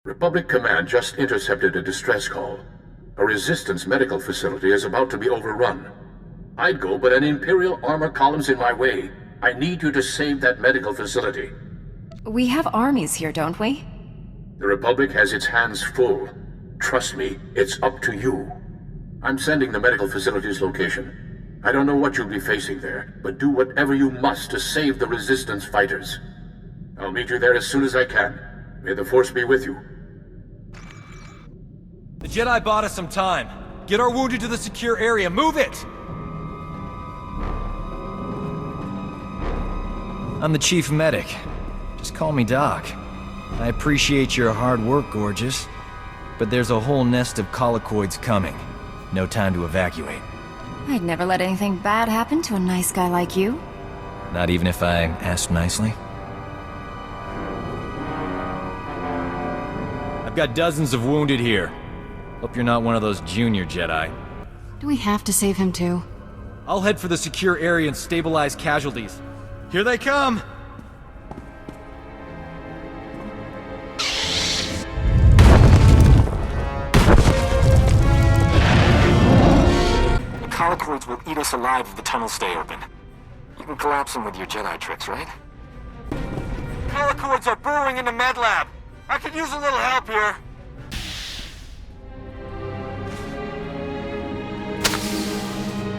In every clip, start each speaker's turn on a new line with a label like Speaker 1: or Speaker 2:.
Speaker 1: Republic Command just intercepted a distress call. A Resistance medical facility is about to be overrun. I'd go, but an Imperial armor column's in my way. I need you to save that medical facility.
Speaker 2: We have armies here, don't we?
Speaker 1: The Republic has its hands full. Trust me, it's up to you. I'm sending the medical facility's location. I don't know what you'll be facing there, but do whatever you must to save the Resistance fighters. I'll meet you there as soon as I can. May the Force be with you.
Speaker 3: The Jedi bought us some time. Get our wounded to the secure area. Move it! I'm the chief medic. Just call me Doc. I appreciate your hard work, Gorgeous. But there's a whole nest of collocoids coming. No time to evacuate.
Speaker 2: I'd never let anything bad happen to a nice guy like you.
Speaker 3: Not even if I asked nicely? I've got dozens of wounded here. Hope you're not one of those junior Jedi.
Speaker 4: Do we have to save him too?
Speaker 3: I'll head for the secure area and stabilize casualties. Here they come!
Speaker 5: The collocoids will eat us alive if the tunnels stay open. You can collapse them with your Jedi tricks, right?
Speaker 3: Collocoids are burrowing into MedLab! I could use a little help here!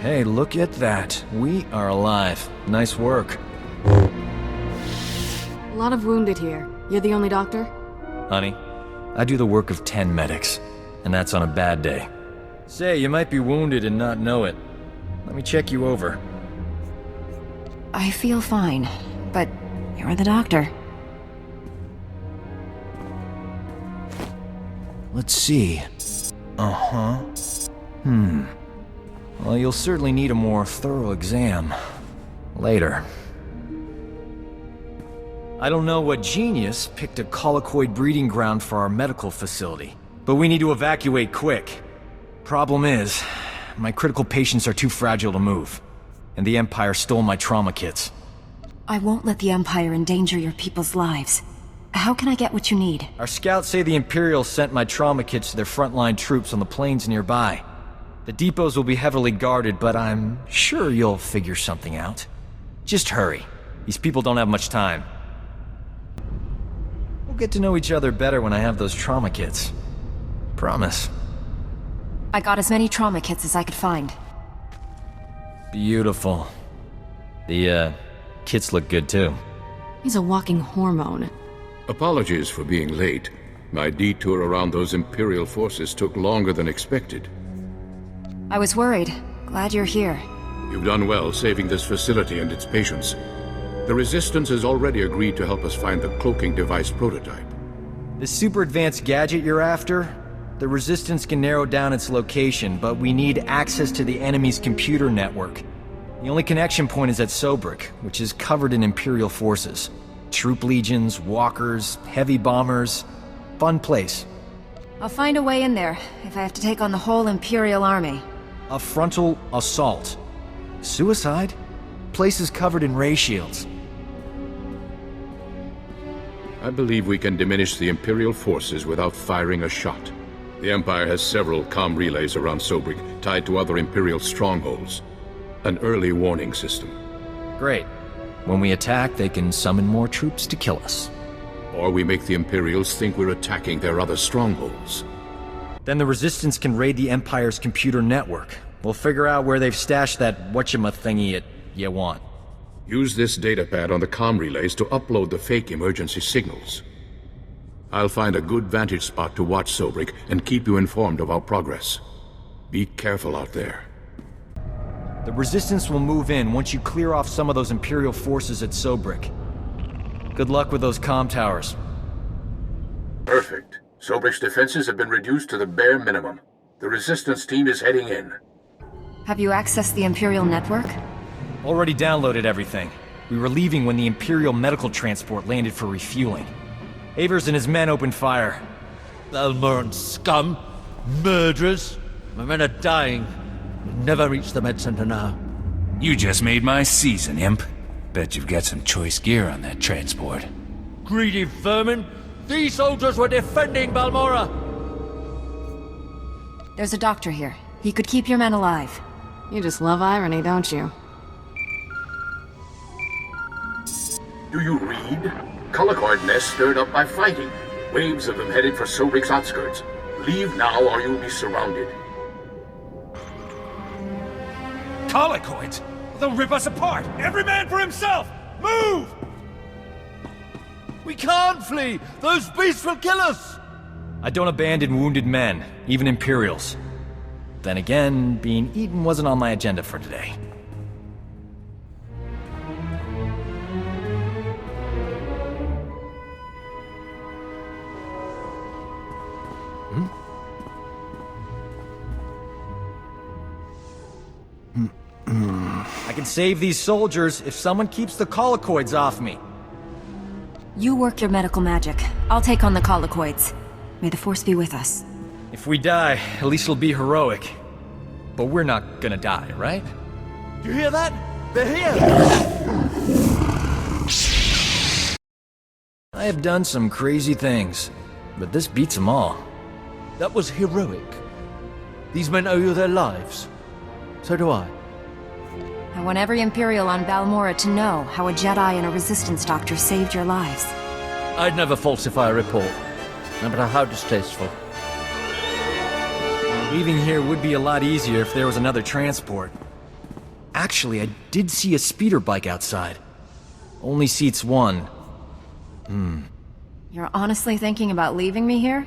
Speaker 3: Hey, look at that. We are alive. Nice work.
Speaker 4: A lot of wounded here. You're the only doctor?
Speaker 3: Honey, I do the work of 10 medics, and that's on a bad day. Say, you might be wounded and not know it. Let me check you over.
Speaker 2: I feel fine, but you're the doctor.
Speaker 3: Let's see. Uh-huh. Well, you'll certainly need a more thorough exam. Later. I don't know what genius picked a collocoid breeding ground for our medical facility, but we need to evacuate quick. Problem is, my critical patients are too fragile to move, and the Empire stole my trauma kits.
Speaker 2: I won't let the Empire endanger your people's lives. How can I get what you need?
Speaker 3: Our scouts say the Imperial sent my trauma kits to their frontline troops on the plains nearby. The depots will be heavily guarded, but I'm sure you'll figure something out. Just hurry. These people don't have much time. We'll get to know each other better when I have those trauma kits. Promise.
Speaker 2: I got as many trauma kits as I could find.
Speaker 3: Beautiful. The, kits look good too.
Speaker 4: He's a walking hormone.
Speaker 1: Apologies for being late. My detour around those Imperial forces took longer than expected.
Speaker 2: I was worried. Glad you're here.
Speaker 1: You've done well saving this facility and its patients. The Resistance has already agreed to help us find the cloaking device prototype.
Speaker 3: The super advanced gadget you're after? The Resistance can narrow down its location, but we need access to the enemy's computer network. The only connection point is at Sobrik, which is covered in Imperial forces. Troop legions, walkers, heavy bombers. Fun place.
Speaker 2: I'll find a way in there, if I have to take on the whole Imperial army.
Speaker 3: A frontal assault. Suicide? Place is covered in ray shields.
Speaker 1: I believe we can diminish the Imperial forces without firing a shot. The Empire has several comm relays around Sobrik, tied to other Imperial strongholds. An early warning system.
Speaker 3: Great. When we attack, they can summon more troops to kill us.
Speaker 1: Or we make the Imperials think we're attacking their other strongholds.
Speaker 3: Then the Resistance can raid the Empire's computer network. We'll figure out where they've stashed that whatchamacallit you want.
Speaker 1: Use this datapad on the comm relays to upload the fake emergency signals. I'll find a good vantage spot to watch Sobrik and keep you informed of our progress. Be careful out there.
Speaker 3: The Resistance will move in once you clear off some of those Imperial forces at Sobrik. Good luck with those comm towers.
Speaker 1: Perfect. Sobrik's defenses have been reduced to the bare minimum. The Resistance team is heading in.
Speaker 2: Have you accessed the Imperial network?
Speaker 3: Already downloaded everything. We were leaving when the Imperial medical transport landed for refueling. Avers and his men opened fire.
Speaker 6: Alderaan scum! Murderers! My men are dying. We'll never reach the med center now.
Speaker 7: You just made my season, Imp. Bet you've got some choice gear on that transport.
Speaker 6: Greedy vermin! These soldiers were defending Balmora!
Speaker 2: There's a doctor here. He could keep your men alive.
Speaker 4: You just love irony, don't you?
Speaker 1: Do you read? Collocoid nests stirred up by fighting. Waves of them headed for Sobric's outskirts. Leave now or you'll be surrounded.
Speaker 7: Collocoids? They'll rip us apart! Every man for himself! Move!
Speaker 6: We can't flee! Those beasts will kill us!
Speaker 3: I don't abandon wounded men, even Imperials. Then again, being eaten wasn't on my agenda for today. I can save these soldiers if someone keeps the collocoids off me.
Speaker 2: You work your medical magic. I'll take on the collocoids. May the Force be with us.
Speaker 3: If we die, at least it'll be heroic. But we're not gonna die, right?
Speaker 6: You hear that? They're here!
Speaker 3: I have done some crazy things, but this beats them all.
Speaker 6: That was heroic. These men owe you their lives. So do I.
Speaker 2: I want every Imperial on Balmora to know how a Jedi and a Resistance doctor saved your lives.
Speaker 6: I'd never falsify a report, no matter how distasteful.
Speaker 3: Leaving here would be a lot easier if there was another transport. Actually, I did see a speeder bike outside. Only seats one.
Speaker 2: You're honestly thinking about leaving me here?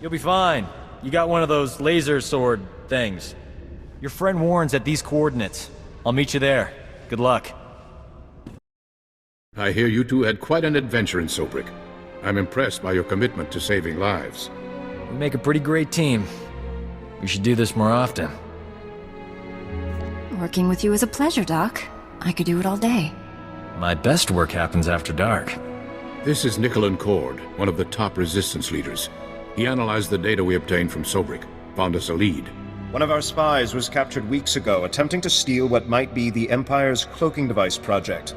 Speaker 3: You'll be fine. You got one of those laser sword things. Your friend Warren's at these coordinates. I'll meet you there. Good luck.
Speaker 1: I hear you two had quite an adventure in Sobric. I'm impressed by your commitment to saving lives.
Speaker 3: We make a pretty great team. We should do this more often.
Speaker 2: Working with you is a pleasure, Doc. I could do it all day.
Speaker 3: My best work happens after dark.
Speaker 1: This is Nicholan Cord, one of the top resistance leaders. He analyzed the data we obtained from Sobric, found us a lead.
Speaker 8: One of our spies was captured weeks ago, attempting to steal what might be the Empire's cloaking device project.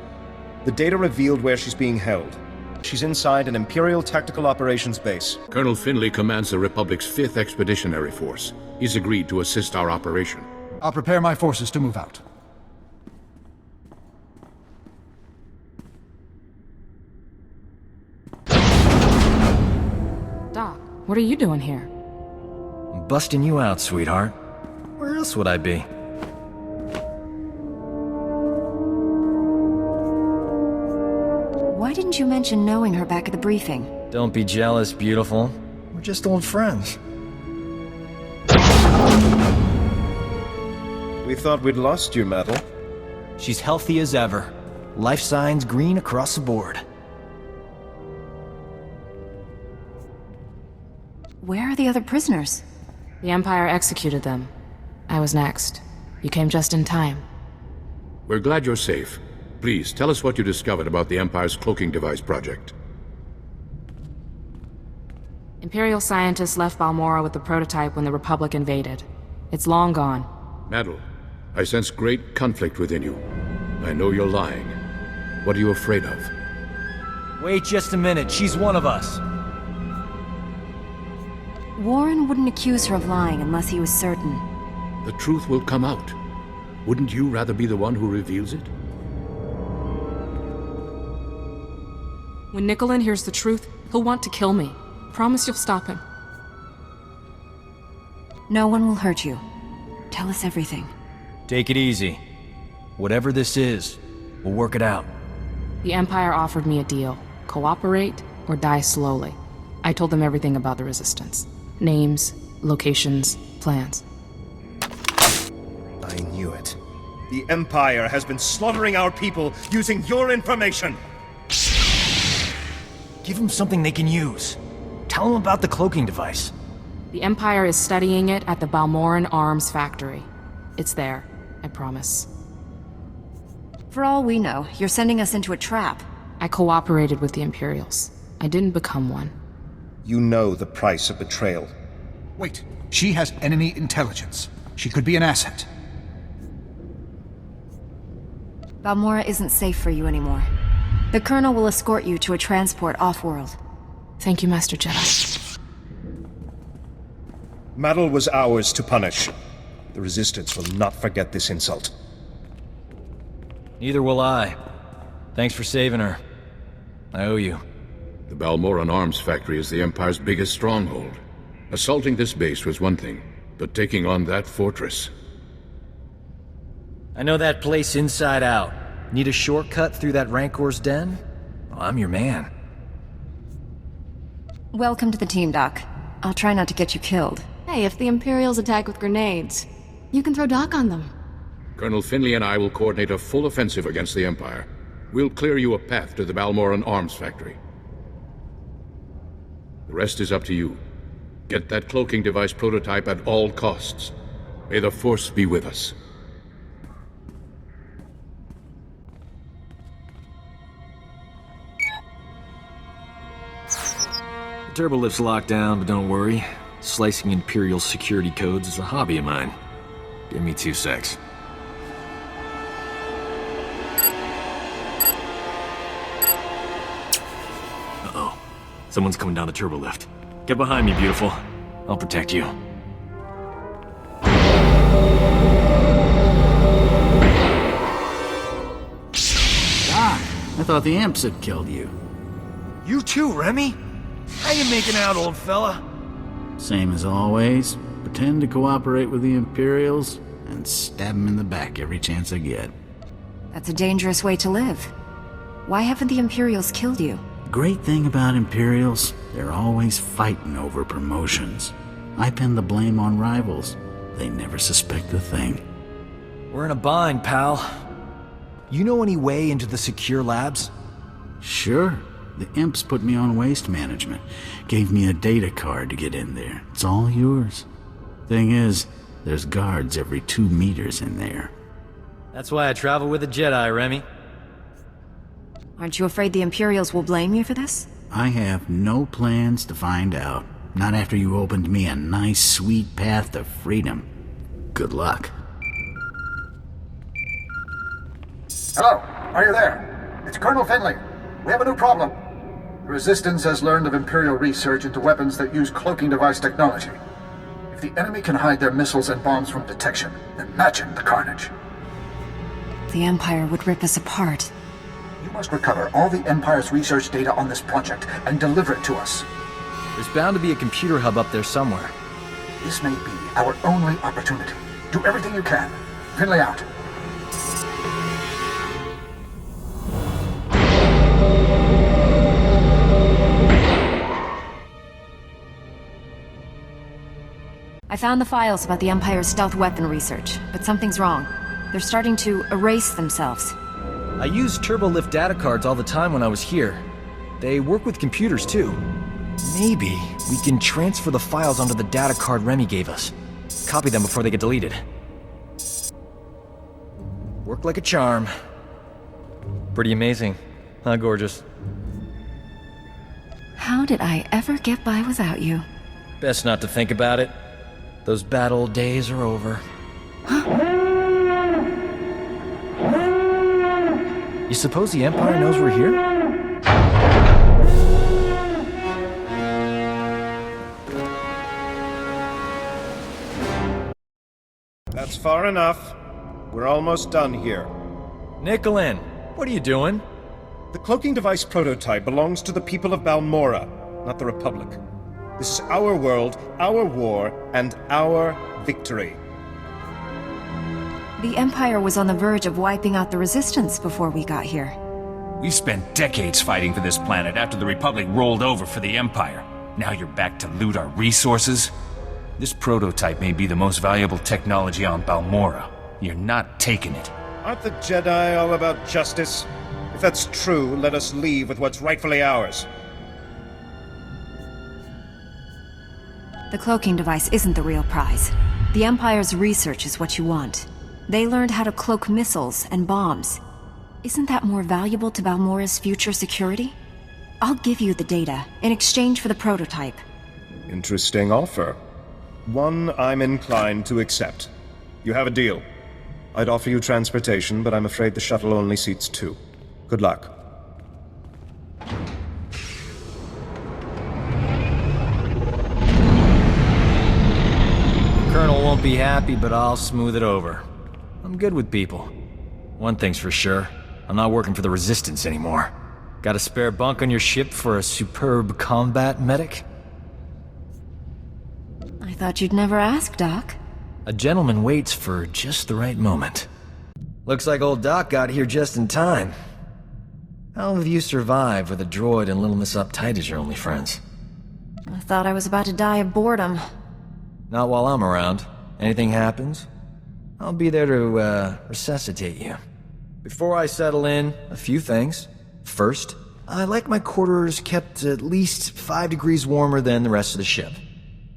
Speaker 8: The data revealed where she's being held. She's inside an Imperial tactical operations base.
Speaker 1: Colonel Finley commands the Republic's 5th Expeditionary Force. He's agreed to assist our operation.
Speaker 9: I'll prepare my forces to move out.
Speaker 4: Doc, what are you doing here?
Speaker 3: I'm busting you out, sweetheart. Where else would I be?
Speaker 2: Why didn't you mention knowing her back at the briefing?
Speaker 3: Don't be jealous, beautiful. We're just old friends.
Speaker 8: We thought we'd lost you, Metal.
Speaker 3: She's healthy as ever. Life signs green across the board.
Speaker 2: Where are the other prisoners?
Speaker 4: The Empire executed them. I was next. You came just in time.
Speaker 1: We're glad you're safe. Please, tell us what you discovered about the Empire's cloaking device project.
Speaker 4: Imperial scientists left Balmora with the prototype when the Republic invaded. It's long gone.
Speaker 1: Metal, I sense great conflict within you. I know you're lying. What are you afraid of?
Speaker 3: Wait just a minute, she's one of us.
Speaker 2: Warren wouldn't accuse her of lying unless he was certain.
Speaker 1: The truth will come out. Wouldn't you rather be the one who reveals it?
Speaker 4: When Nicholan hears the truth, he'll want to kill me. Promise you'll stop him.
Speaker 2: No one will hurt you. Tell us everything.
Speaker 3: Take it easy. Whatever this is, we'll work it out.
Speaker 4: The Empire offered me a deal. Cooperate or die slowly. I told them everything about the Resistance. Names, locations, plans.
Speaker 8: I knew it. The Empire has been slaughtering our people using your information!
Speaker 3: Give them something they can use. Tell them about the cloaking device.
Speaker 4: The Empire is studying it at the Balmoran Arms Factory. It's there, I promise.
Speaker 2: For all we know, you're sending us into a trap.
Speaker 4: I cooperated with the Imperials. I didn't become one.
Speaker 8: You know the price of betrayal.
Speaker 9: Wait, she has enemy intelligence. She could be an asset.
Speaker 2: Balmora isn't safe for you anymore. The Colonel will escort you to a transport off-world.
Speaker 4: Thank you, Master Jedi.
Speaker 8: Madel was ours to punish. The Resistance will not forget this insult.
Speaker 3: Neither will I. Thanks for saving her. I owe you.
Speaker 1: The Balmoran arms factory is the Empire's biggest stronghold. Assaulting this base was one thing, but taking on that fortress...
Speaker 3: I know that place inside out. Need a shortcut through that Rancor's den? Well, I'm your man.
Speaker 2: Welcome to the team, Doc. I'll try not to get you killed.
Speaker 10: Hey, if the Imperials attack with grenades, you can throw Doc on them.
Speaker 1: Colonel Finley and I will coordinate a full offensive against the Empire. We'll clear you a path to the Balmoran arms factory. The rest is up to you. Get that cloaking device prototype at all costs. May the Force be with us.
Speaker 3: The turbolift's locked down, but don't worry. Slicing Imperial security codes is a hobby of mine. Give me 2 secs. Uh-oh. Someone's coming down the turbolift. Get behind me, beautiful. I'll protect you.
Speaker 11: Doc, I thought the imps had killed you.
Speaker 7: You too, Remy? How you making out, old fella?
Speaker 11: Same as always. Pretend to cooperate with the Imperials and stab them in the back every chance I get.
Speaker 2: That's a dangerous way to live. Why haven't the Imperials killed you?
Speaker 11: Great thing about Imperials, they're always fighting over promotions. I pin the blame on rivals. They never suspect a thing.
Speaker 3: We're in a bind, pal. You know any way into the secure labs?
Speaker 11: Sure. The imps put me on waste management. Gave me a data card to get in there. It's all yours. Thing is, there's guards every 2 meters in there.
Speaker 3: That's why I travel with a Jedi, Remy.
Speaker 2: Aren't you afraid the Imperials will blame you for this?
Speaker 11: I have no plans to find out. Not after you opened me a nice, sweet path to freedom. Good luck.
Speaker 9: Hello, are you there? It's Colonel Finley. We have a new problem. The Resistance has learned of Imperial research into weapons that use cloaking device technology. If the enemy can hide their missiles and bombs from detection, imagine the carnage.
Speaker 2: The Empire would rip us apart.
Speaker 9: You must recover all the Empire's research data on this project and deliver it to us.
Speaker 3: There's bound to be a computer hub up there somewhere.
Speaker 9: This may be our only opportunity. Do everything you can. Finley out.
Speaker 2: I found the files about the Empire's stealth weapon research, but something's wrong. They're starting to erase themselves.
Speaker 3: I use turbolift data cards all the time when I was here. They work with computers too. Maybe we can transfer the files onto the data card Remy gave us. Copy them before they get deleted. Worked like a charm. Pretty amazing, huh, gorgeous?
Speaker 2: How did I ever get by without you?
Speaker 3: Best not to think about it. Those bad old days are over. You suppose the Empire knows we're here?
Speaker 8: That's far enough. We're almost done here.
Speaker 3: Nicolin, what are you doing?
Speaker 8: The cloaking device prototype belongs to the people of Balmora, not the Republic. This is our world, our war, and our victory.
Speaker 2: The Empire was on the verge of wiping out the Resistance before we got here.
Speaker 7: We've spent decades fighting for this planet after the Republic rolled over for the Empire. Now you're back to loot our resources? This prototype may be the most valuable technology on Balmora. You're not taking it.
Speaker 8: Aren't the Jedi all about justice? If that's true, let us leave with what's rightfully ours.
Speaker 2: The cloaking device isn't the real prize. The Empire's research is what you want. They learned how to cloak missiles and bombs. Isn't that more valuable to Balmora's future security? I'll give you the data in exchange for the prototype.
Speaker 8: Interesting offer. One I'm inclined to accept. You have a deal. I'd offer you transportation, but I'm afraid the shuttle only seats 2. Good luck.
Speaker 3: won't be happy, but I'll smooth it over. I'm good with people. One thing's for sure, I'm not working for the Resistance anymore. Got a spare bunk on your ship for a superb combat medic?
Speaker 2: I thought you'd never ask, Doc.
Speaker 3: A gentleman waits for just the right moment. Looks like old Doc got here just in time. How have you survived with a droid and Little Miss Uptight as your only friends?
Speaker 2: I thought I was about to die of boredom.
Speaker 3: Not while I'm around. Anything happens, I'll be there to, resuscitate you. Before I settle in, a few things. First, I like my quarters kept at least 5 degrees warmer than the rest of the ship.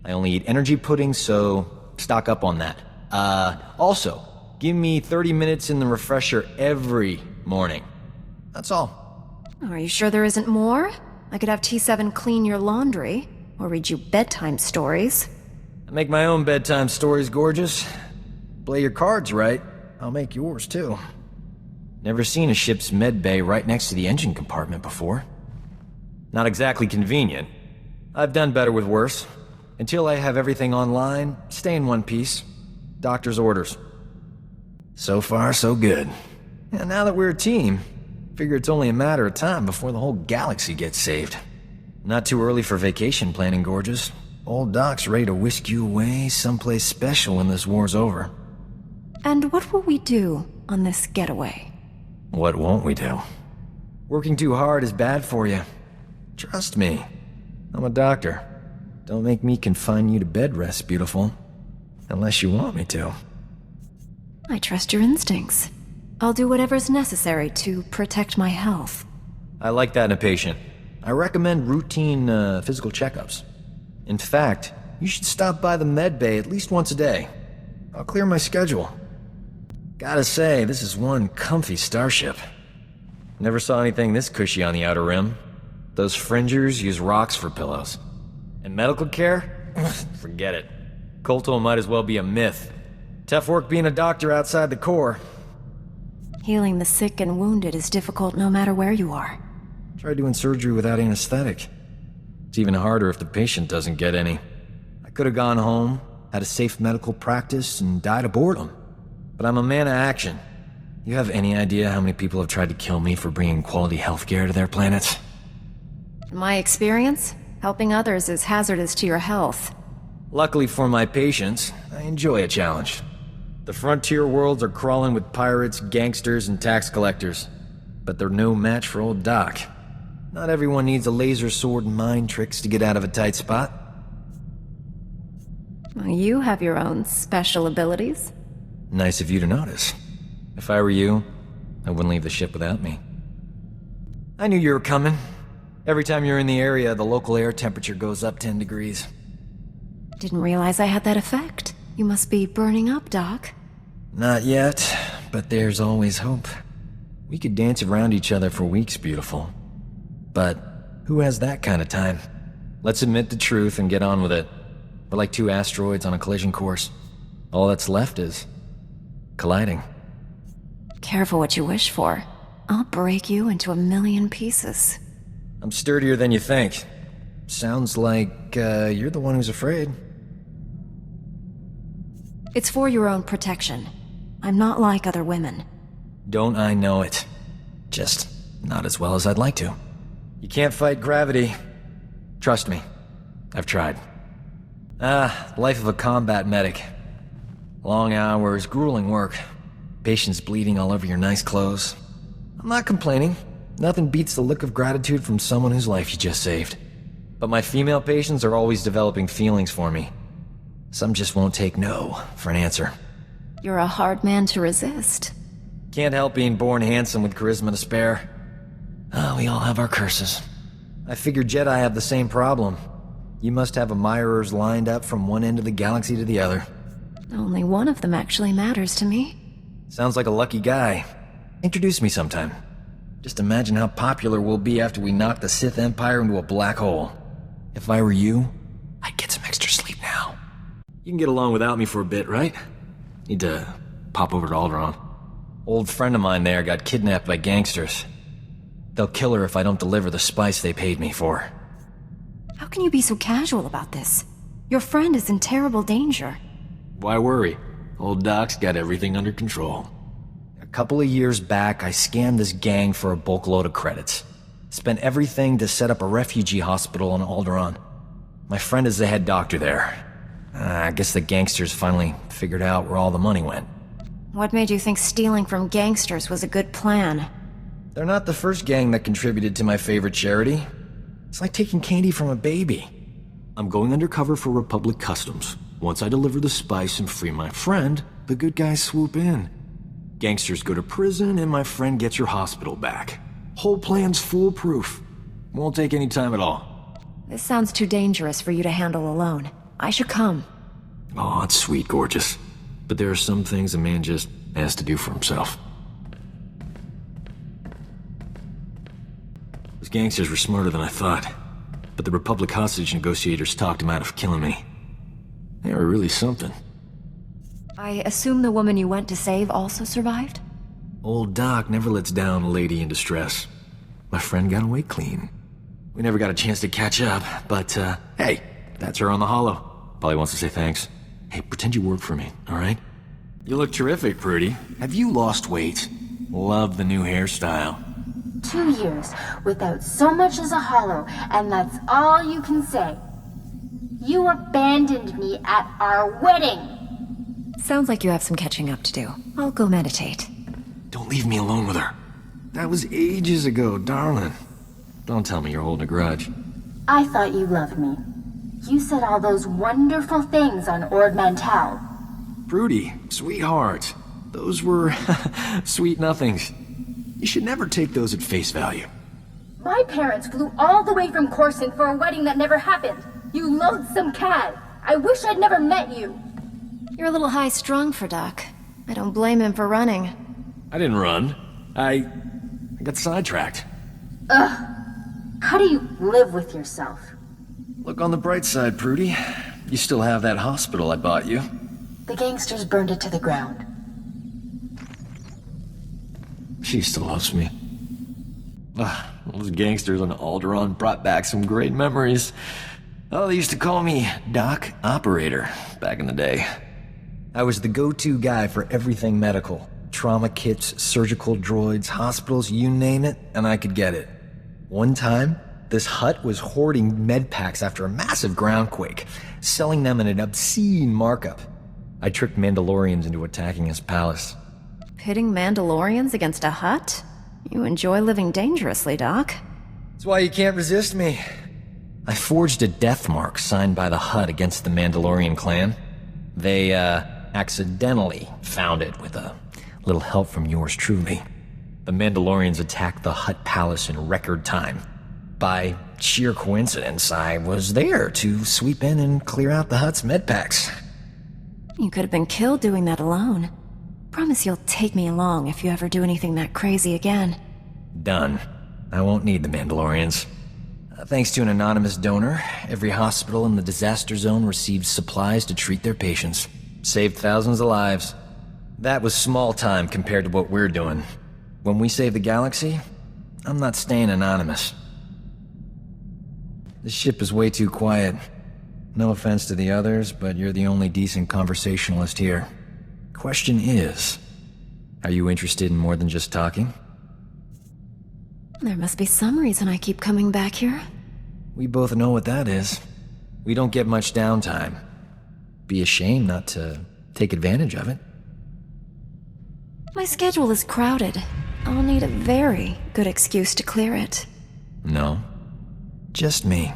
Speaker 3: I only eat energy pudding, so stock up on that. Also, give me 30 minutes in the refresher every morning. That's all.
Speaker 2: Are you sure there isn't more? I could have T7 clean your laundry, or read you bedtime stories.
Speaker 3: I make my own bedtime stories, gorgeous. Play your cards right, I'll make yours too. Never seen a ship's med bay right next to the engine compartment before. Not exactly convenient. I've done better with worse. Until I have everything online, stay in one piece. Doctor's orders. So far, so good. And now that we're a team, figure it's only a matter of time before the whole galaxy gets saved. Not too early for vacation planning, gorgeous. Old Doc's ready to whisk you away someplace special when this war's over.
Speaker 2: And what will we do on this getaway?
Speaker 3: What won't we do? Working too hard is bad for you. Trust me. I'm a doctor. Don't make me confine you to bed rest, beautiful. Unless you want me to.
Speaker 2: I trust your instincts. I'll do whatever's necessary to protect my health.
Speaker 3: I like that in a patient. I recommend routine, physical checkups. In fact, you should stop by the med bay at least once a day. I'll clear my schedule. Gotta say, this is one comfy starship. Never saw anything this cushy on the Outer Rim. Those fringers use rocks for pillows. And medical care? Forget it. Colto might as well be a myth. Tough work being a doctor outside the Corps.
Speaker 2: Healing the sick and wounded is difficult no matter where you are.
Speaker 3: Try doing surgery without anesthetic. It's even harder if the patient doesn't get any. I could have gone home, had a safe medical practice, and died of boredom. But I'm a man of action. You have any idea how many people have tried to kill me for bringing quality healthcare to their planets?
Speaker 2: In my experience, helping others is hazardous to your health.
Speaker 3: Luckily for my patients, I enjoy a challenge. The frontier worlds are crawling with pirates, gangsters, and tax collectors. But they're no match for old Doc. Not everyone needs a laser sword and mind tricks to get out of a tight spot.
Speaker 2: You have your own special abilities.
Speaker 3: Nice of you to notice. If I were you, I wouldn't leave the ship without me. I knew you were coming. Every time you're in the area, the local air temperature goes up 10 degrees.
Speaker 2: Didn't realize I had that effect. You must be burning up, Doc.
Speaker 3: Not yet, but there's always hope. We could dance around each other for weeks, beautiful. But who has that kind of time? Let's admit the truth and get on with it. We're like two asteroids on a collision course. All that's left is colliding.
Speaker 2: Careful what you wish for. I'll break you into 1,000,000 pieces.
Speaker 3: I'm sturdier than you think. Sounds like, you're the one who's afraid.
Speaker 2: It's for your own protection. I'm not like other women.
Speaker 3: Don't I know it? Just not as well as I'd like to. You can't fight gravity. Trust me. I've tried. Life of a combat medic. Long hours, grueling work. Patients bleeding all over your nice clothes. I'm not complaining. Nothing beats the look of gratitude from someone whose life you just saved. But my female patients are always developing feelings for me. Some just won't take no for an answer.
Speaker 2: You're a hard man to resist.
Speaker 3: Can't help being born handsome with charisma to spare. We all have our curses. I figure Jedi have the same problem. You must have admirers lined up from one end of the galaxy to the other.
Speaker 2: Only one of them actually matters to me.
Speaker 3: Sounds like a lucky guy. Introduce me sometime. Just imagine how popular we'll be after we knock the Sith Empire into a black hole. If I were you, I'd get some extra sleep now. You can get along without me for a bit, right? Need to pop over to Alderaan. Old friend of mine there got kidnapped by gangsters. They'll kill her if I don't deliver the spice they paid me for.
Speaker 2: How can you be so casual about this? Your friend is in terrible danger.
Speaker 3: Why worry? Old Doc's got everything under control. A couple of years back, I scammed this gang for a bulk load of credits. Spent everything to set up a refugee hospital on Alderaan. My friend is the head doctor there. I guess the gangsters finally figured out where all the money went.
Speaker 2: What made you think stealing from gangsters was a good plan?
Speaker 3: They're not the first gang that contributed to my favorite charity. It's like taking candy from a baby. I'm going undercover for Republic Customs. Once I deliver the spice and free my friend, the good guys swoop in. Gangsters go to prison and my friend gets your hospital back. Whole plan's foolproof. Won't take any time at all.
Speaker 2: This sounds too dangerous for you to handle alone. I should come.
Speaker 3: Oh, it's sweet, gorgeous. But there are some things a man just has to do for himself. Those gangsters were smarter than I thought. But the Republic hostage negotiators talked him out of killing me. They were really something.
Speaker 2: I assume the woman you went to save also survived?
Speaker 3: Old Doc never lets down a lady in distress. My friend got away clean. We never got a chance to catch up, but, hey, that's her on the holo. Probably wants to say thanks. Hey, pretend you work for me, alright? You look terrific, Prudy. Have you lost weight? Love the new hairstyle.
Speaker 12: 2 years without so much as a holo, and that's all you can say. You abandoned me at our wedding!
Speaker 2: Sounds like you have some catching up to do. I'll go meditate.
Speaker 3: Don't leave me alone with her. That was ages ago, darling. Don't tell me you're holding a grudge.
Speaker 12: I thought you loved me. You said all those wonderful things on Ord Mantell.
Speaker 3: Prudy, sweetheart. Those were sweet nothings. You should never take those at face value.
Speaker 12: My parents flew all the way from Corson for a wedding that never happened. You loathsome cad. I wish I'd never met you.
Speaker 2: You're a little high-strung for Doc. I don't blame him for running.
Speaker 3: I didn't run. I got sidetracked.
Speaker 12: Ugh. How do you live with yourself?
Speaker 3: Look on the bright side, Prudy. You still have that hospital I bought you.
Speaker 12: The gangsters burned it to the ground.
Speaker 3: She still loves me. Those gangsters on Alderaan brought back some great memories. Oh, they used to call me Doc Operator back in the day. I was the go-to guy for everything medical. Trauma kits, surgical droids, hospitals, you name it, and I could get it. One time, this Hutt was hoarding med packs after a massive groundquake, selling them at an obscene markup. I tricked Mandalorians into attacking his palace.
Speaker 2: Pitting Mandalorians against a Hutt? You enjoy living dangerously, Doc.
Speaker 3: That's why you can't resist me. I forged a death mark signed by the Hutt against the Mandalorian clan. They, accidentally found it with a little help from yours truly. The Mandalorians attacked the Hutt palace in record time. By sheer coincidence, I was there to sweep in and clear out the Hutt's medpacks.
Speaker 2: You could have been killed doing that alone. Promise you'll take me along if you ever do anything that crazy again.
Speaker 3: Done. I won't need the Mandalorians. Thanks to an anonymous donor, every hospital in the disaster zone received supplies to treat their patients. Saved thousands of lives. That was small time compared to what we're doing. When we save the galaxy, I'm not staying anonymous. This ship is way too quiet. No offense to the others, but you're the only decent conversationalist here. Question is, are you interested in more than just talking?
Speaker 2: There must be some reason I keep coming back here.
Speaker 3: We both know what that is. We don't get much downtime. Be a shame not to take advantage of it.
Speaker 2: My schedule is crowded. I'll need a very good excuse to clear it.
Speaker 3: No, just me.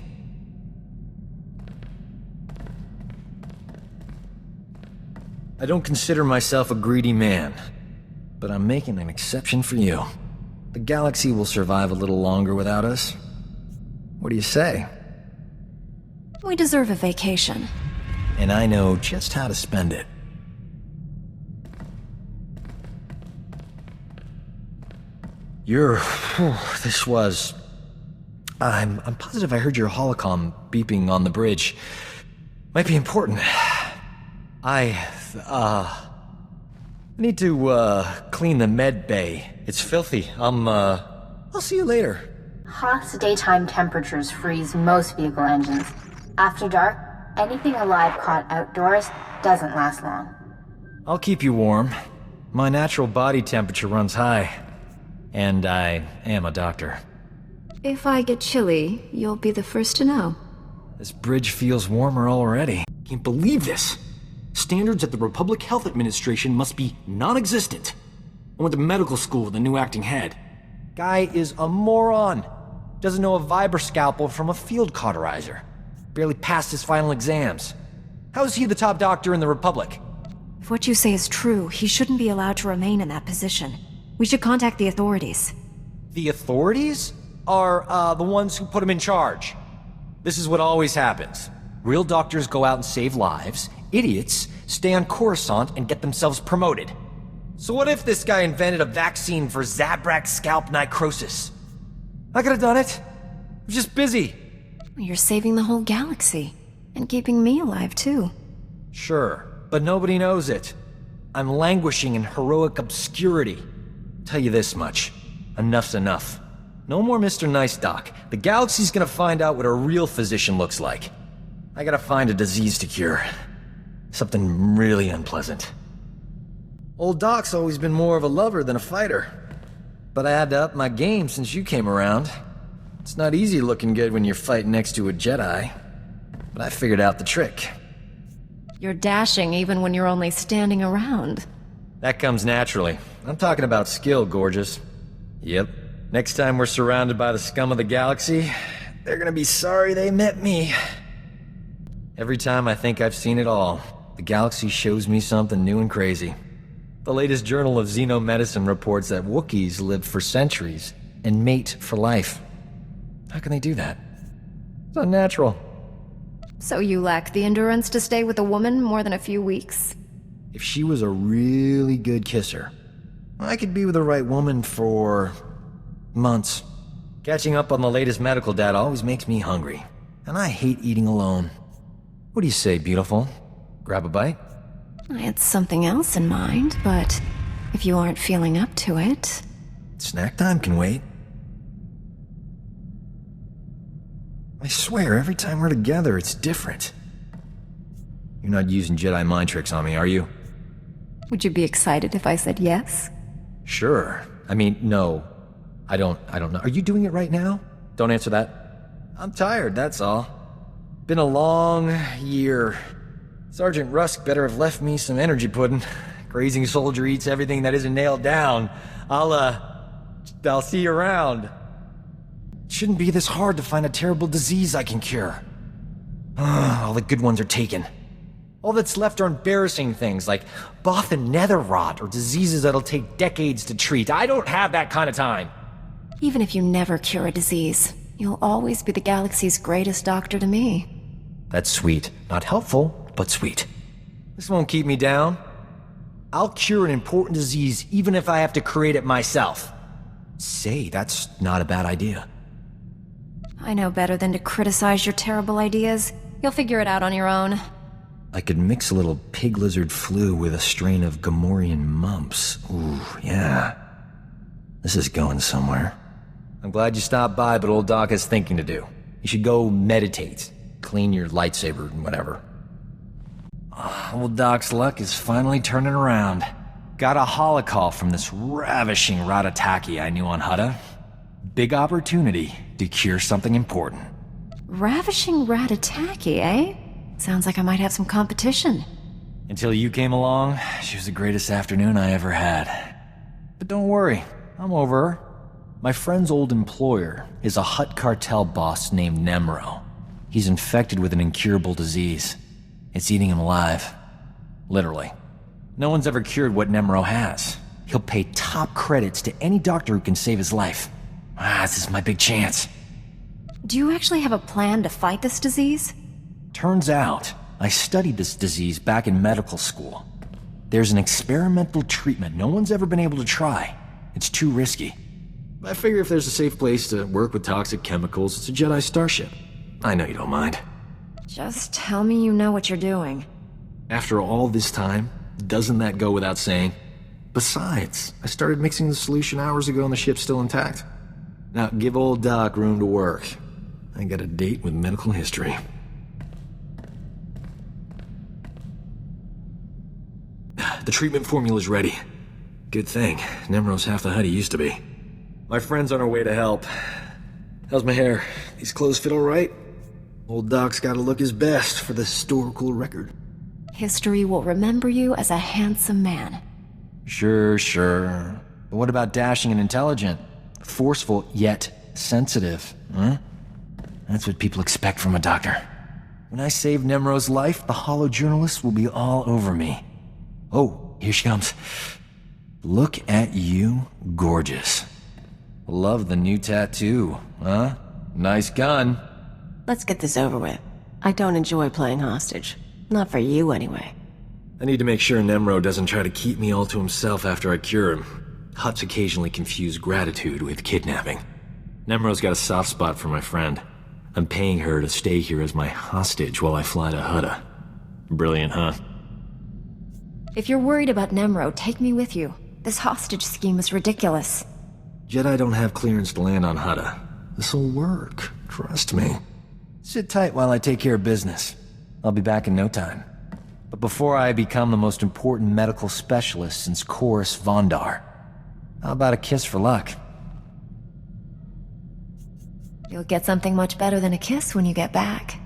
Speaker 3: I don't consider myself a greedy man, but I'm making an exception for you. The galaxy will survive a little longer without us. What do you say?
Speaker 2: We deserve a vacation.
Speaker 3: And I know just how to spend it. This was... I'm positive I heard your holocom beeping on the bridge. Might be important. I need to, clean the med bay. It's filthy. I'll see you later.
Speaker 12: Hoth's daytime temperatures freeze most vehicle engines. After dark, Anything alive caught outdoors doesn't last long.
Speaker 3: I'll keep you warm. My natural body temperature runs high. And I am a doctor.
Speaker 2: If I get chilly, you'll be the first to know.
Speaker 3: This bridge feels warmer already. Can't believe this. Standards at the Republic Health Administration must be non-existent. I went to medical school with a new acting head. Guy is a moron. Doesn't know a vibra scalpel from a field cauterizer. Barely passed his final exams. How is he the top doctor in the Republic?
Speaker 2: If what you say is true, he shouldn't be allowed to remain in that position. We should contact the authorities.
Speaker 3: The authorities are, the ones who put him in charge. This is what always happens. Real doctors go out and save lives. Idiots stay on Coruscant and get themselves promoted. So what if this guy invented a vaccine for Zabrak scalp necrosis? I could have done it. I was just busy.
Speaker 2: You're saving the whole galaxy. And keeping me alive, too.
Speaker 3: Sure, but nobody knows it. I'm languishing in heroic obscurity. Tell you this much. Enough's enough. No more Mr. Nice Doc. The galaxy's gonna find out what a real physician looks like. I gotta find a disease to cure. Something really unpleasant. Old Doc's always been more of a lover than a fighter. But I had to up my game since you came around. It's not easy looking good when you're fighting next to a Jedi. But I figured out the trick.
Speaker 2: You're dashing even when you're only standing around.
Speaker 3: That comes naturally. I'm talking about skill, gorgeous. Yep. Next time we're surrounded by the scum of the galaxy, they're gonna be sorry they met me. Every time I think I've seen it all, the galaxy shows me something new and crazy. The latest Journal of Xenomedicine reports that Wookiees live for centuries and mate for life. How can they do that? It's unnatural.
Speaker 2: So you lack the endurance to stay with a woman more than a few weeks?
Speaker 3: If she was a really good kisser, I could be with the right woman for months. Catching up on the latest medical data always makes me hungry, and I hate eating alone. What do you say, beautiful? Grab a bite?
Speaker 2: I had something else in mind, but if you aren't feeling up to it...
Speaker 3: Snack time can wait. I swear, every time we're together, it's different. You're not using Jedi mind tricks on me, are you?
Speaker 2: Would you be excited if I said yes?
Speaker 3: Sure. I mean, no. I don't know. Are you doing it right now? Don't answer that. I'm tired, that's all. Been a long year. Sergeant Rusk better have left me some energy pudding. Grazing soldier eats everything that isn't nailed down. I'll see you around. It shouldn't be this hard to find a terrible disease I can cure. All the good ones are taken. All that's left are embarrassing things like Bothan nether rot or diseases that'll take decades to treat. I don't have that kind of time.
Speaker 2: Even if you never cure a disease, you'll always be the galaxy's greatest doctor to me.
Speaker 3: That's sweet. Not helpful, but sweet. This won't keep me down. I'll cure an important disease even if I have to create it myself. Say, that's not a bad idea.
Speaker 2: I know better than to criticize your terrible ideas. You'll figure it out on your own.
Speaker 3: I could mix a little pig lizard flu with a strain of Gamorrean mumps. Ooh, yeah. This is going somewhere. I'm glad you stopped by, but old Doc has thinking to do. You should go meditate. Clean your lightsaber and whatever. Old Doc's luck is finally turning around. Got a holocall from this ravishing Ratataki I knew on Hutt. Big opportunity to cure something important.
Speaker 2: Ravishing Ratataki, eh? Sounds like I might have some competition.
Speaker 3: Until you came along, she was the greatest afternoon I ever had. But don't worry, I'm over her. My friend's old employer is a Hutt cartel boss named Nemro. He's infected with an incurable disease. It's eating him alive. Literally. No one's ever cured what Nemro has. He'll pay top credits to any doctor who can save his life. This is my big chance.
Speaker 2: Do you actually have a plan to fight this disease?
Speaker 3: Turns out, I studied this disease back in medical school. There's an experimental treatment no one's ever been able to try. It's too risky. I figure if there's a safe place to work with toxic chemicals, it's a Jedi starship. I know you don't mind.
Speaker 2: Just tell me you know what you're doing.
Speaker 3: After all this time, doesn't that go without saying? Besides, I started mixing the solution hours ago and the ship's still intact. Now, give old Doc room to work. I got a date with medical history. The treatment formula's ready. Good thing. Nemro's half the Hutt he used to be. My friend's on her way to help. How's my hair? These clothes fit all right? Old Doc's gotta look his best for the historical record.
Speaker 2: History will remember you as a handsome man.
Speaker 3: Sure. But what about dashing and intelligent? Forceful, yet sensitive, huh? That's what people expect from a doctor. When I save Nemro's life, the hollow journalist will be all over me. Oh, here she comes. Look at you, gorgeous. Love the new tattoo, huh? Nice gun.
Speaker 13: Let's get this over with. I don't enjoy playing hostage. Not for you, anyway.
Speaker 3: I need to make sure Nemro doesn't try to keep me all to himself after I cure him. Hutts occasionally confuse gratitude with kidnapping. Nemro's got a soft spot for my friend. I'm paying her to stay here as my hostage while I fly to Hutt. Brilliant, huh?
Speaker 2: If you're worried about Nemro, take me with you. This hostage scheme is ridiculous.
Speaker 3: Jedi don't have clearance to land on Hutt. This'll work. Trust me. Sit tight while I take care of business. I'll be back in no time. But before I become the most important medical specialist since Corus Vondar, how about a kiss for luck?
Speaker 2: You'll get something much better than a kiss when you get back.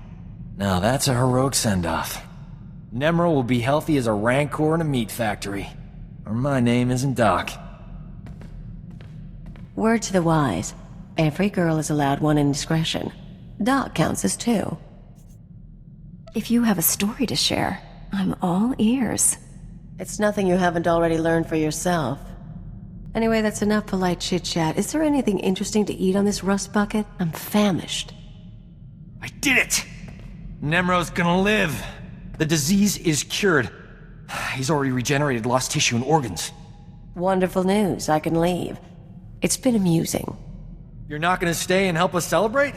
Speaker 3: Now that's a heroic send-off. Nemro will be healthy as a rancor in a meat factory. Or my name isn't Doc.
Speaker 13: Word to the wise. Every girl is allowed one indiscretion. Doc counts as two.
Speaker 2: If you have a story to share, I'm all ears.
Speaker 13: It's nothing you haven't already learned for yourself. Anyway, that's enough polite chit-chat. Is there anything interesting to eat on this rust bucket? I'm famished.
Speaker 3: I did it! Nemro's gonna live. The disease is cured. He's already regenerated lost tissue and organs.
Speaker 13: Wonderful news. I can leave. It's been amusing.
Speaker 3: You're not gonna stay and help us celebrate?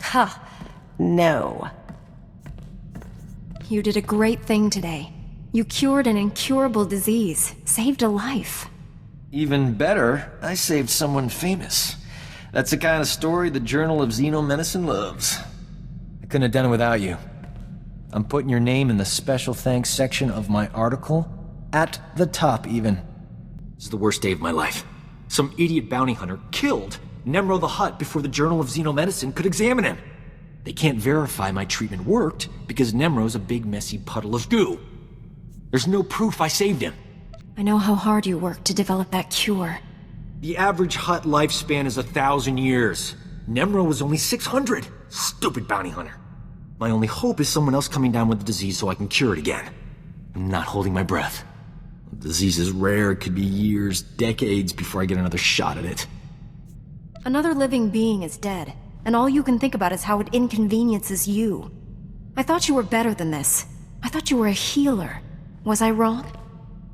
Speaker 13: Ha! No.
Speaker 2: You did a great thing today. You cured an incurable disease, saved a life.
Speaker 3: Even better, I saved someone famous. That's the kind of story the Journal of Xenomedicine loves. I couldn't have done it without you. I'm putting your name in the special thanks section of my article. At the top, even. This is the worst day of my life. Some idiot bounty hunter killed Nemro the Hutt before the Journal of Xenomedicine could examine him. They can't verify my treatment worked because Nemro's a big messy puddle of goo. There's no proof I saved him.
Speaker 2: I know how hard you worked to develop that cure.
Speaker 3: The average Hutt lifespan is 1,000 years. Nemro was only 600. Stupid bounty hunter. My only hope is someone else coming down with the disease so I can cure it again. I'm not holding my breath. The disease is rare. It could be years, decades before I get another shot at it.
Speaker 2: Another living being is dead, and all you can think about is how it inconveniences you. I thought you were better than this. I thought you were a healer. Was I wrong?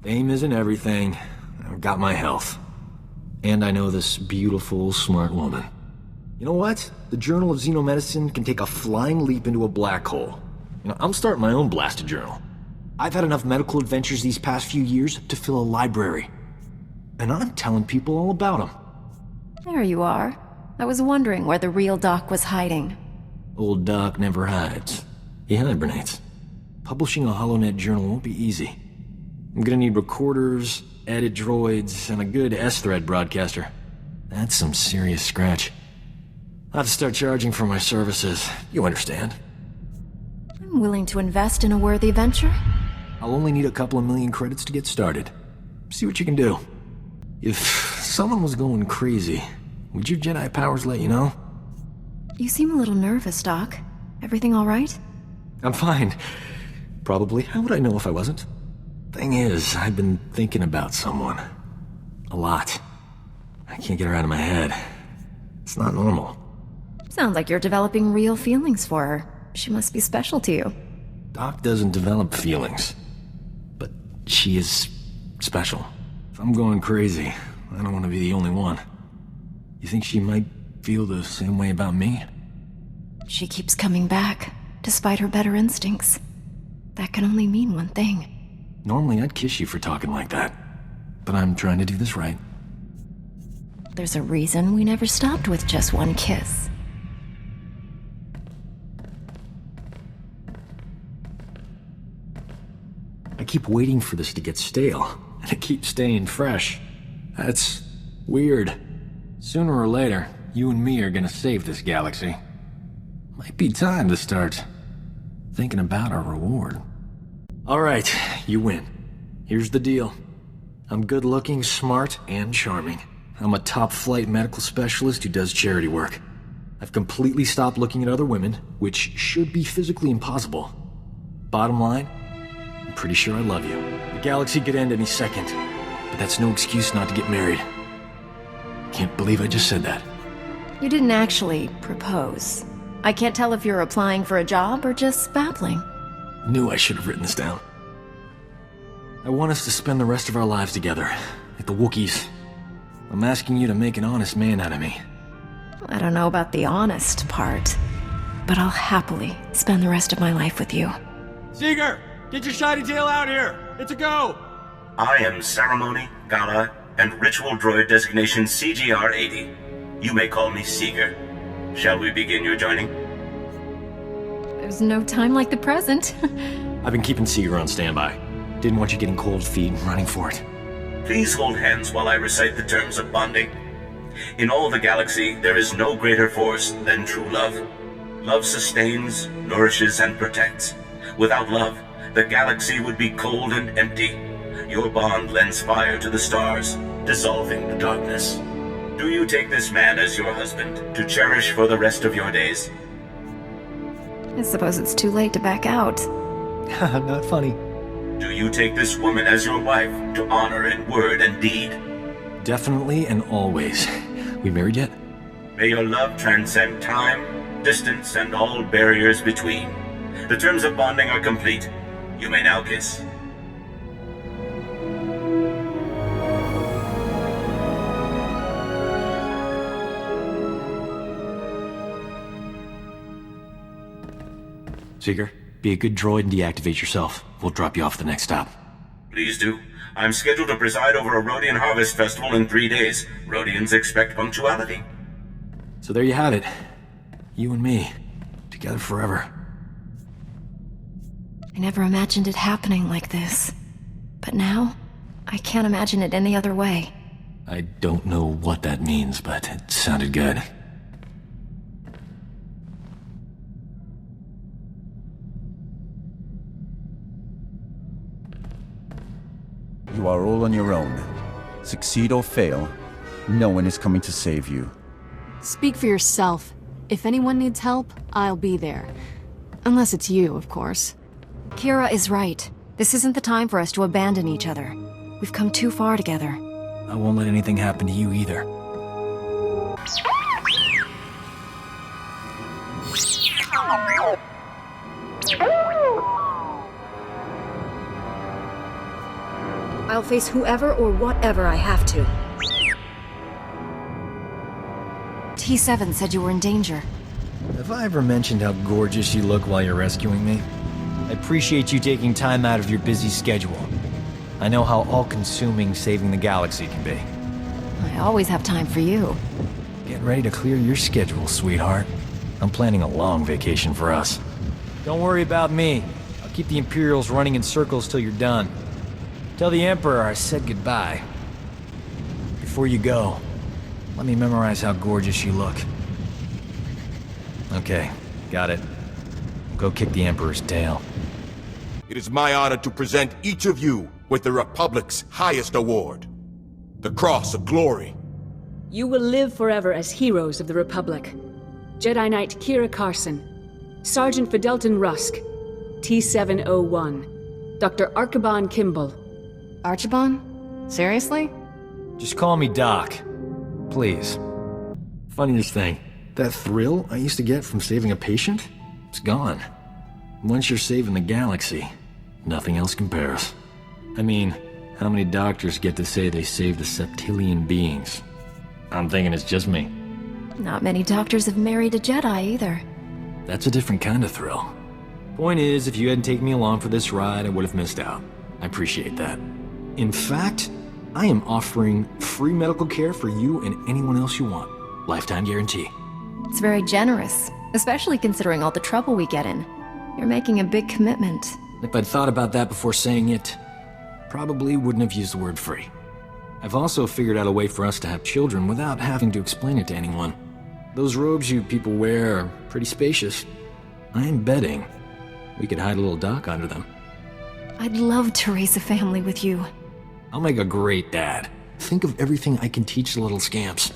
Speaker 3: Fame isn't everything. I've got my health. And I know this beautiful, smart woman. You know what? The Journal of Xenomedicine can take a flying leap into a black hole. I'm starting my own blasted journal. I've had enough medical adventures these past few years to fill a library. And I'm telling people all about them.
Speaker 2: There you are. I was wondering where the real Doc was hiding.
Speaker 3: Old Doc never hides. He hibernates. Publishing a HoloNet journal won't be easy. I'm gonna need recorders, edit droids, and a good S-thread broadcaster. That's some serious scratch. I'll have to start charging for my services. You understand.
Speaker 2: I'm willing to invest in a worthy venture.
Speaker 3: I'll only need a couple of million credits to get started. See what you can do. If someone was going crazy, would your Jedi powers let you know?
Speaker 2: You seem a little nervous, Doc. Everything all right?
Speaker 3: I'm fine. Probably. How would I know if I wasn't? Thing is, I've been thinking about someone. A lot. I can't get her out of my head. It's not normal.
Speaker 2: Sounds like you're developing real feelings for her. She must be special to you.
Speaker 3: Doc doesn't develop feelings. But she is special. If I'm going crazy, I don't want to be the only one. You think she might feel the same way about me?
Speaker 2: She keeps coming back, despite her better instincts. That can only mean one thing.
Speaker 3: Normally I'd kiss you for talking like that. But I'm trying to do this right.
Speaker 2: There's a reason we never stopped with just one kiss.
Speaker 3: I keep waiting for this to get stale, and it keeps staying fresh. That's weird. Sooner or later, you and me are gonna save this galaxy. Might be time to start thinking about our reward. Alright, you win. Here's the deal. I'm good-looking, smart, and charming. I'm a top-flight medical specialist who does charity work. I've completely stopped looking at other women, which should be physically impossible. Bottom line, I'm pretty sure I love you. The galaxy could end any second, but that's no excuse not to get married. Can't believe I just said that.
Speaker 2: You didn't actually propose. I can't tell if you're applying for a job or just babbling.
Speaker 3: Knew I should have written this down. I want us to spend the rest of our lives together, like the Wookiees. I'm asking you to make an honest man out of me.
Speaker 2: I don't know about the honest part, but I'll happily spend the rest of my life with you.
Speaker 14: Seeger, get your shiny tail out here! It's a go!
Speaker 15: I am Ceremony, Gala, and Ritual Droid designation CGR-80. You may call me Seeger. Shall we begin your joining?
Speaker 2: There's no time like the present.
Speaker 3: I've been keeping Seeger on standby. Didn't want you getting cold feet and running for it.
Speaker 15: Please hold hands while I recite the terms of bonding. In all the galaxy, there is no greater force than true love. Love sustains, nourishes, and protects. Without love, the galaxy would be cold and empty. Your bond lends fire to the stars, dissolving the darkness. Do you take this man as your husband, to cherish for the rest of your days?
Speaker 2: I suppose it's too late to back out.
Speaker 3: Not funny.
Speaker 15: Do you take this woman as your wife, to honor in word and deed?
Speaker 3: Definitely and always. We married yet?
Speaker 15: May your love transcend time, distance, and all barriers between. The terms of bonding are complete. You may now kiss.
Speaker 3: Seeger, be a good droid and deactivate yourself. We'll drop you off the next stop.
Speaker 15: Please do. I'm scheduled to preside over a Rodian Harvest Festival in 3 days. Rodians expect punctuality.
Speaker 3: So there you have it. You and me. Together forever.
Speaker 2: I never imagined it happening like this. But now, I can't imagine it any other way.
Speaker 3: I don't know what that means, but it sounded good.
Speaker 16: You are all on your own. Succeed or fail, no one is coming to save you.
Speaker 10: Speak for yourself. If anyone needs help, I'll be there. Unless it's you, of course.
Speaker 2: Kira is right. This isn't the time for us to abandon each other. We've come too far together.
Speaker 3: I won't let anything happen to you either.
Speaker 2: I'll face whoever or whatever I have to. T7 said you were in danger.
Speaker 3: Have I ever mentioned how gorgeous you look while you're rescuing me? I appreciate you taking time out of your busy schedule. I know how all-consuming saving the galaxy can be.
Speaker 2: I always have time for you.
Speaker 3: Get ready to clear your schedule, sweetheart. I'm planning a long vacation for us. Don't worry about me. I'll keep the Imperials running in circles till you're done. Tell the Emperor I said goodbye. Before you go, let me memorize how gorgeous you look. Okay, got it. Go kick the Emperor's tail.
Speaker 17: It is my honor to present each of you with the Republic's highest award, the Cross of Glory.
Speaker 18: You will live forever as heroes of the Republic. Jedi Knight Kira Carson, Sergeant Fidelton Rusk, T701, Dr. Archibald Kimball.
Speaker 10: Archibald? Seriously?
Speaker 3: Just call me Doc. Please. Funniest thing, that thrill I used to get from saving a patient? It's gone. Once you're saving the galaxy, nothing else compares. I mean, how many doctors get to say they saved a septillion beings? I'm thinking it's just me.
Speaker 2: Not many doctors have married a Jedi either.
Speaker 3: That's a different kind of thrill. Point is, if you hadn't taken me along for this ride, I would have missed out. I appreciate that. In fact, I am offering free medical care for you and anyone else you want. Lifetime guarantee.
Speaker 2: It's very generous, especially considering all the trouble we get in. You're making a big commitment.
Speaker 3: If I'd thought about that before saying it, probably wouldn't have used the word free. I've also figured out a way for us to have children without having to explain it to anyone. Those robes you people wear are pretty spacious. I'm betting we could hide a little dock under them.
Speaker 2: I'd love to raise a family with you.
Speaker 3: I'll make a great dad. Think of everything I can teach the little scamps.